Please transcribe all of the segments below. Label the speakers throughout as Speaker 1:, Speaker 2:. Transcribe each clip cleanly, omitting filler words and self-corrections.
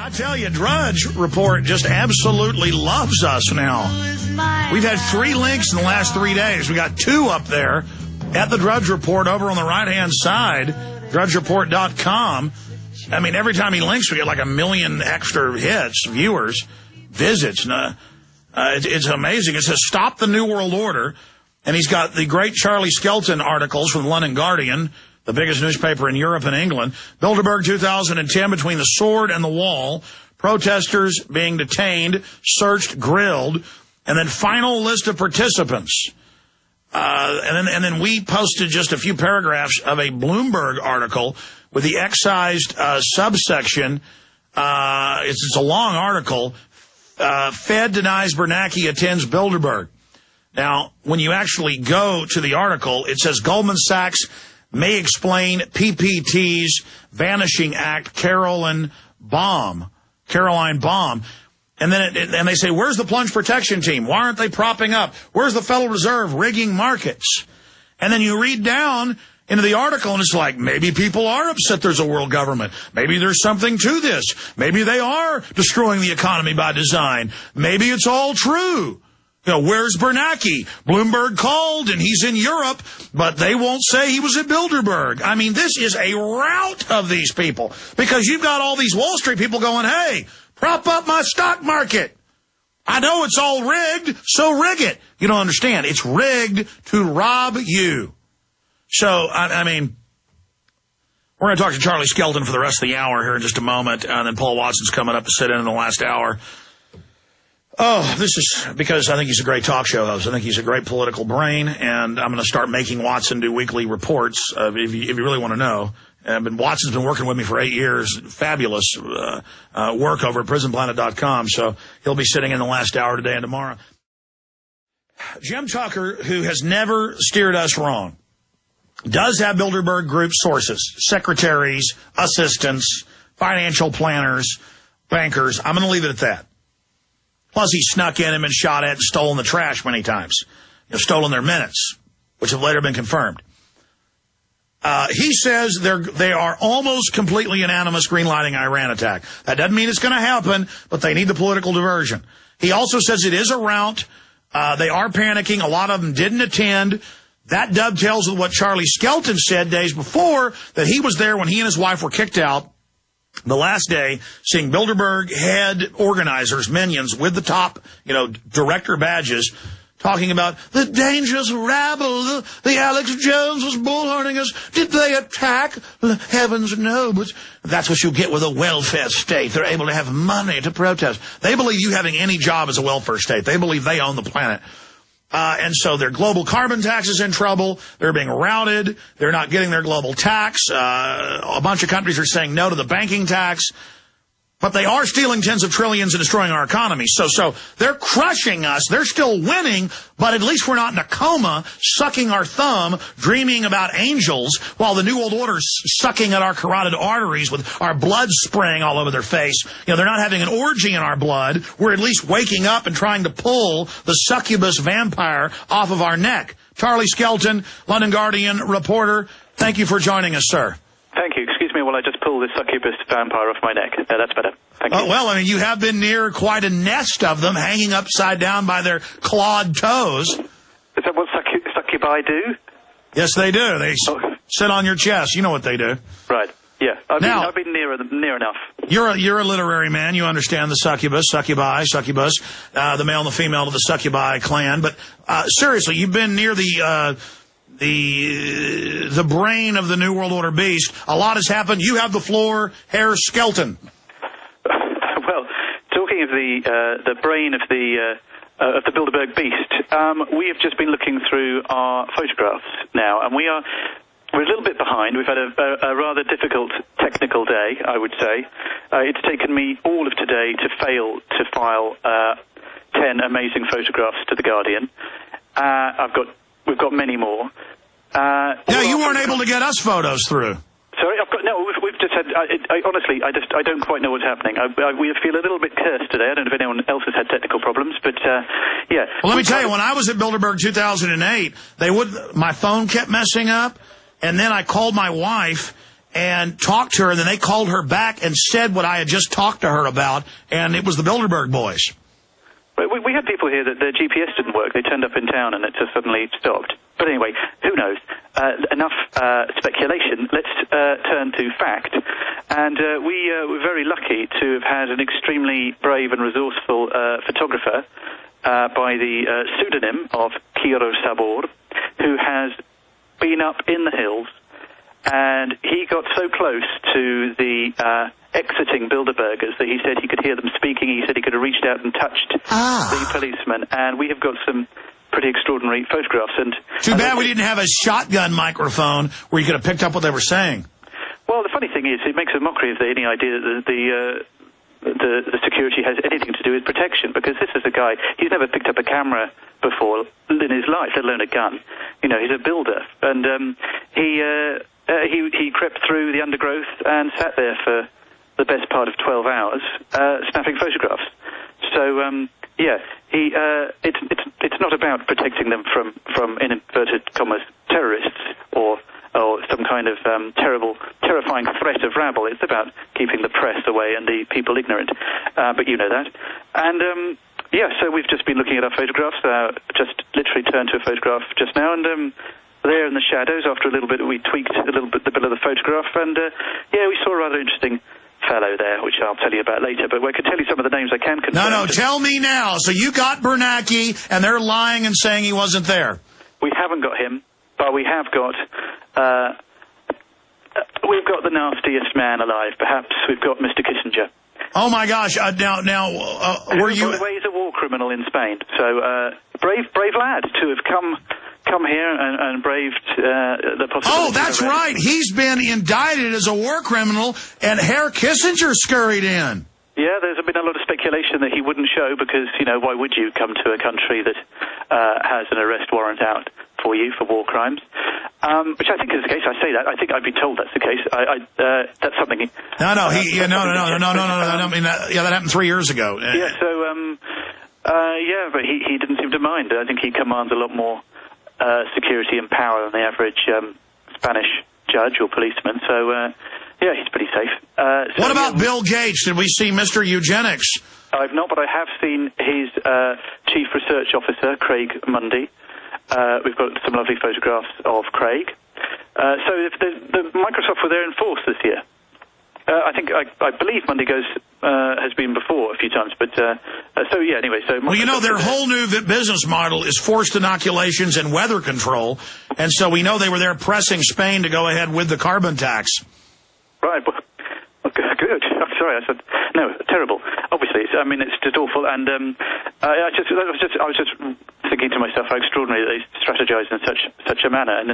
Speaker 1: I tell you, Drudge Report just absolutely loves us now. We've had 3 links in the last 3 days. We got 2 up there at the Drudge Report over on the right-hand side, drudgereport.com. I mean, every time he links, we get like 1 million extra hits, viewers, visits. It's amazing. It says, stop the New World Order. And he's got the great Charlie Skelton articles from the London Guardian, the biggest newspaper in Europe and England. Bilderberg 2010, between the sword and the wall. Protesters being detained, searched, grilled. And then final list of participants. And then we posted just a few paragraphs of a Bloomberg article with the excised subsection. It's a long article. Fed denies Bernanke attends Bilderberg. Now, when you actually go to the article, it says Goldman Sachs may explain PPT's vanishing act, Caroline Baum. And then and they say, where's the plunge protection team? Why aren't they propping up? Where's the Federal Reserve rigging markets? And then you read down into the article, and it's like, maybe people are upset there's a world government. Maybe there's something to this. Maybe they are destroying the economy by design. Maybe it's all true. You know, where's Bernanke? Bloomberg called, and he's in Europe, but they won't say he was at Bilderberg. I mean, this is a rout of these people, because you've got all these Wall Street people going, hey, prop up my stock market. I know it's all rigged, so rig it. You don't understand. It's rigged to rob you. So, I mean, we're going to talk to Charlie Skelton for the rest of the hour here in just a moment, and then Paul Watson's coming up to sit in the last hour. Oh, this is because I think he's a great talk show host. I think he's a great political brain, and I'm going to start making Watson do weekly reports if you really want to know. Watson's been working with me for 8 years. Fabulous work over at prisonplanet.com, so he'll be sitting in the last hour today and tomorrow. Jim Tucker, who has never steered us wrong, does have Bilderberg Group sources, secretaries, assistants, financial planners, bankers. I'm going to leave it at that. Plus, he snuck in and been shot at and stolen the trash many times. You know, stolen their minutes, which have later been confirmed. He says they are almost completely unanimous greenlighting Iran attack. That doesn't mean it's going to happen, but they need the political diversion. He also says it is a rout. They are panicking. A lot of them didn't attend. That dovetails with what Charlie Skelton said days before, that he was there when he and his wife were kicked out the last day, seeing Bilderberg head organizers, minions, with the top, director badges, talking about the dangerous rabble. The Alex Jones was bullhorning us. Did they attack? Heavens, no. But that's what you get with a welfare state. They're able to have money to protest. They believe you having any job is a welfare state. They believe they own the planet. And so their global carbon tax is in trouble. They're being routed. They're not getting their global tax. A bunch of countries are saying no to the banking tax. But they are stealing tens of trillions and destroying our economy. So they're crushing us. They're still winning, but at least we're not in a coma, sucking our thumb, dreaming about angels, while the New World Order's sucking at our carotid arteries with our blood spraying all over their face. They're not having an orgy in our blood. We're at least waking up and trying to pull the succubus vampire off of our neck. Charlie Skelton, London Guardian reporter, thank you for joining us, sir.
Speaker 2: Thank you. Excuse me while I just pull this succubus vampire off my neck. That's better. Thank you.
Speaker 1: Well, I mean, you have been near quite a nest of them hanging upside down by their clawed toes.
Speaker 2: Is that what succubi do?
Speaker 1: Yes, they do. They sit on your chest. You know what they do.
Speaker 2: Right. Yeah. I've been near enough.
Speaker 1: You're a literary man. You understand the succubus, succubi, succubus, the male and the female of the succubi clan. But seriously, you've been near the brain of the New World Order beast. A lot has happened. You have the floor, Herr Skelton.
Speaker 2: Well, talking of the brain of the Bilderberg beast, we have just been looking through our photographs now, and we're a little bit behind. We've had a rather difficult technical day, I would say. It's taken me all of today to file 10 amazing photographs to The Guardian. We've got many more.
Speaker 1: You weren't able to get us photos through.
Speaker 2: Sorry, we've just had. Honestly, I don't quite know what's happening. We feel a little bit cursed today. I don't know if anyone else has had technical problems, but yeah.
Speaker 1: Well, let me tell you, when I was at Bilderberg 2008, my phone kept messing up, and then I called my wife, and talked to her, and then they called her back and said what I had just talked to her about, and it was the Bilderberg boys.
Speaker 2: We had people here that their GPS didn't work. They turned up in town and it just suddenly stopped. But anyway, who knows? Enough speculation. Let's turn to fact. And we were very lucky to have had an extremely brave and resourceful photographer by the pseudonym of Kiro Sabor, who has been up in the hills, and he got so close to the exiting Bilderbergers that he said he could hear them speaking. He said he could have reached out and touched the policeman, and we have got some pretty extraordinary photographs. And
Speaker 1: too bad we didn't have a shotgun microphone where you could have picked up what they were saying.
Speaker 2: Well, the funny thing is, it makes a mockery of any idea that the security has anything to do with protection, because this is a guy, he's never picked up a camera before in his life, let alone a gun. You know, he's a builder, and he crept through the undergrowth and sat there for the best part of 12 hours snapping photographs. So it's not about protecting them from in inverted commas terrorists or some kind of terrifying threat of rabble. It's about keeping the press away and the people ignorant. But you know that. And so we've just been looking at our photographs. Just literally turned to a photograph just now, and there in the shadows, after a little bit, we tweaked a little bit the bit of the photograph, and we saw a rather interesting fellow there, which I'll tell you about later, but I can tell you some of the names I can confirm.
Speaker 1: No, tell me now. So you got Bernanke, and they're lying and saying he wasn't there.
Speaker 2: We haven't got him, but we have got, we've got the nastiest man alive, perhaps. We've got Mr. Kissinger.
Speaker 1: Oh, my gosh. Were you...
Speaker 2: By the way, he's a war criminal in Spain, so brave lad to have come here and braved the possibility.
Speaker 1: Oh, that's right. He's been indicted as a war criminal, and Herr Kissinger scurried in.
Speaker 2: Yeah, there's been a lot of speculation that he wouldn't show because, why would you come to a country that has an arrest warrant out for you for war crimes? Which I think is the case. I say that. I think I've been told that's the case. That's something.
Speaker 1: No. I mean, that happened 3 years ago.
Speaker 2: But he didn't seem to mind. I think he commands a lot more security and power than the average Spanish judge or policeman. So, he's pretty safe.
Speaker 1: What about Bill Gates? Did we see Mr. Eugenics?
Speaker 2: I've not, but I have seen his chief research officer, Craig Mundy. We've got some lovely photographs of Craig. So if the Microsoft were there in force this year. I believe Mundy has been before a few times, but anyway. So
Speaker 1: well, their whole new business model is forced inoculations and weather control, and so we know they were there pressing Spain to go ahead with the carbon tax.
Speaker 2: Right. Well, good. I'm sorry. I said no. Terrible. Obviously, it's just awful. And I was just thinking to myself how extraordinary that they strategize in such a manner. And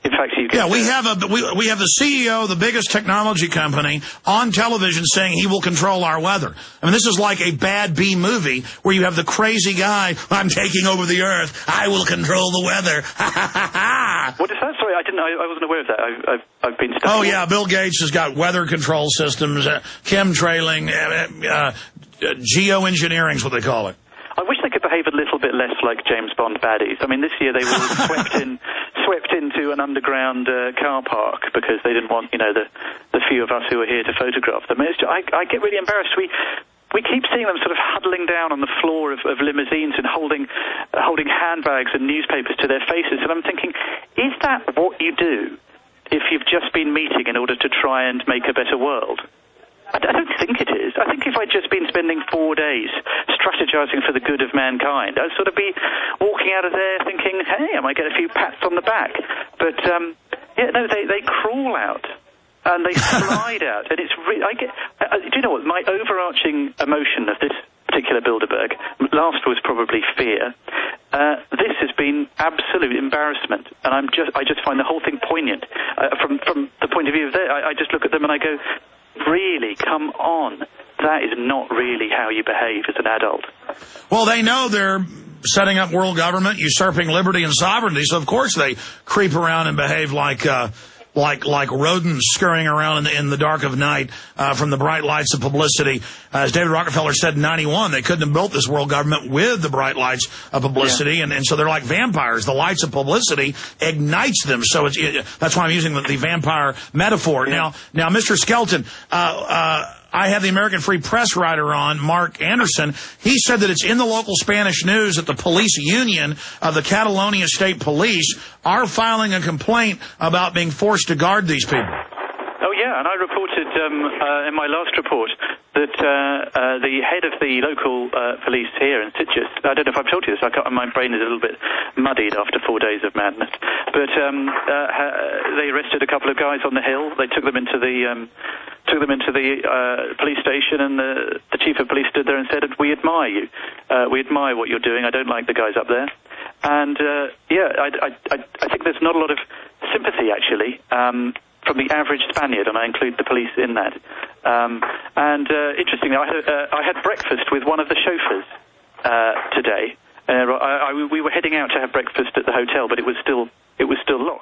Speaker 2: in fact,
Speaker 1: we have the CEO of the biggest technology company on television saying he will control our weather. I mean, this is like a bad B movie where you have the crazy guy, I'm taking over the earth, I will control the weather.
Speaker 2: What is that? Sorry, I wasn't aware of that. I've been stuck.
Speaker 1: Oh, yeah, Bill Gates has got weather control systems, chemtrailing, geoengineering is what they call it.
Speaker 2: I wish they could behave a little bit less like James Bond baddies. I mean, this year they were swept into an underground car park because they didn't want, the few of us who were here to photograph them. I get really embarrassed. We keep seeing them sort of huddling down on the floor of limousines and holding handbags and newspapers to their faces. And I'm thinking, is that what you do if you've just been meeting in order to try and make a better world? I don't think it is. I think if I'd just been spending 4 days strategizing for the good of mankind, I'd sort of be walking out of there thinking, hey, I might get a few pats on the back. But, they crawl out. And they slide out. And it's do you know what? My overarching emotion of this particular Bilderberg, last was probably fear. This has been absolute embarrassment. And I just find the whole thing poignant. From the point of view of I just look at them and I go, really, come on. That is not really how you behave as an adult.
Speaker 1: Well, they know they're setting up world government, usurping liberty and sovereignty, so of course they creep around and behave like like rodents scurrying around in the dark of night from the bright lights of publicity. As David Rockefeller said in 91, they couldn't have built this world government with the bright lights of publicity, and so they're like vampires. The lights of publicity ignites them. So that's why I'm using the vampire metaphor. Yeah. Now, Mr. Skelton, I have the American Free Press writer on, Mark Anderson. He said that it's in the local Spanish news that the police union of the Catalonia State Police are filing a complaint about being forced to guard these people.
Speaker 2: Oh, yeah, and I reported in my last report that the head of the local police here in Sitges, I don't know if I've told you this, my brain is a little bit muddied after 4 days of madness, but they arrested a couple of guys on the hill. They took them into the police station, and the chief of police stood there and said, "We admire you. We admire what you're doing. I don't like the guys up there." And I think there's not a lot of sympathy actually from the average Spaniard, and I include the police in that. Interestingly, I had breakfast with one of the chauffeurs today. We were heading out to have breakfast at the hotel, but it was still locked.